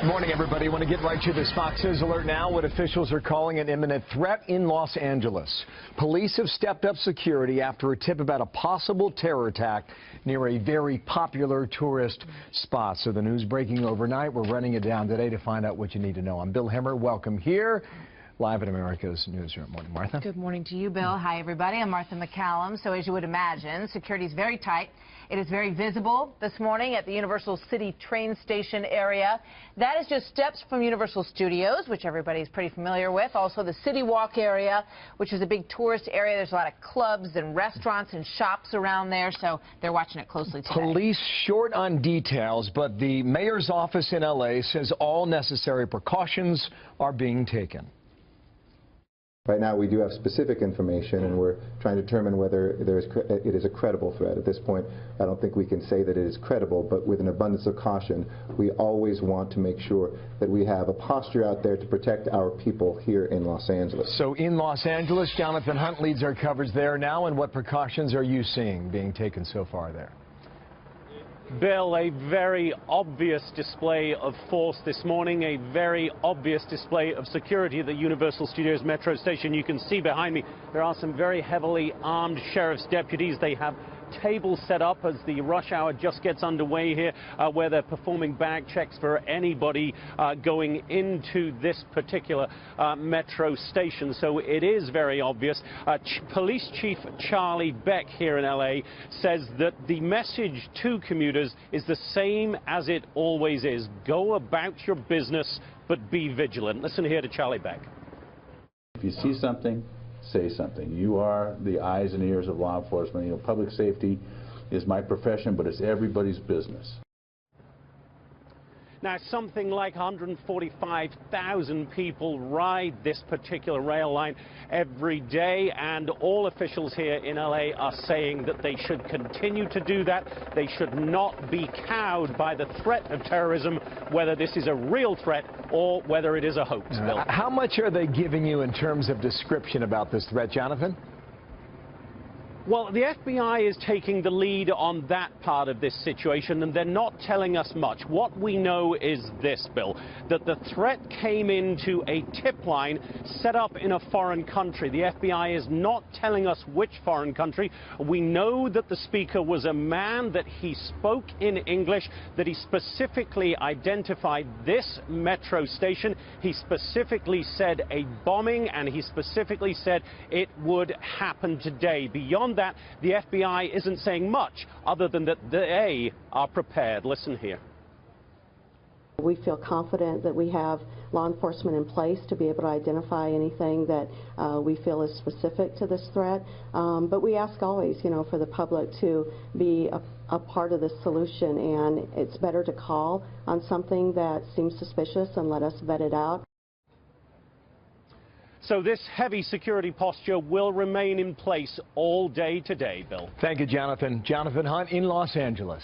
Morning, everybody. I want to get right to this. Fox News alert now. What officials are calling an imminent threat in Los Angeles. Police have stepped up security after a tip about a possible terror attack near a very popular tourist spot. So the news breaking overnight. We're running it down today to find out what you need to know. I'm Bill Hemmer. Welcome here. Live at America's Newsroom. Morning, Martha. Good morning to you, Bill. Hi, everybody. I'm Martha McCallum. So as you would imagine, security is very tight. It is very visible this morning at the Universal City train station area. That is just steps from Universal Studios, which everybody's pretty familiar with. Also the City Walk area, which is a big tourist area. There's a lot of clubs and restaurants and shops around there, so they're watching it closely today. Police short on details, but the mayor's office in L.A. says all necessary precautions are being taken. Right now, we do have specific information, and we're trying to determine whether it is a credible threat. At this point, I don't think we can say that it is credible, but with an abundance of caution, we always want to make sure that we have a posture out there to protect our people here in Los Angeles. So in Los Angeles, Jonathan Hunt leads our coverage there now, and what precautions are you seeing being taken so far there? Bill, a very obvious display of force this morning, a very obvious display of security at the Universal Studios Metro Station. You can see behind me there are some very heavily armed sheriff's deputies. They have tables set up as the rush hour just gets underway here, where they're performing bag checks for anybody going into this particular metro station. So it is very obvious. Police Chief Charlie Beck here in LA says that the message to commuters is the same as it always is. Go about your business, but be vigilant. Listen here to Charlie Beck. If you see something, say something. You are the eyes and ears of law enforcement. You know, public safety is my profession, but it's everybody's business. Now, something like 145,000 people ride this particular rail line every day, and all officials here in LA are saying that they should continue to do that. They should not be cowed by the threat of terrorism, whether this is a real threat or whether it is a hoax, Bill. How much are they giving you in terms of description about this threat, Jonathan? Well, the FBI is taking the lead on that part of this situation, and they're not telling us much. What we know is this, Bill, that the threat came into a tip line set up in a foreign country. The FBI is not telling us which foreign country. We know that the speaker was a man, that he spoke in English, that he specifically identified this metro station. He specifically said a bombing, and he specifically said it would happen today. Beyond that, the FBI isn't saying much other than that they are prepared. Listen here. We feel confident that we have law enforcement in place to be able to identify anything that we feel is specific to this threat. But we ask always, for the public to be a part of the solution, and it's better to call on something that seems suspicious and let us vet it out. So this heavy security posture will remain in place all day today, Bill. Thank you, Jonathan. Jonathan Hunt in Los Angeles.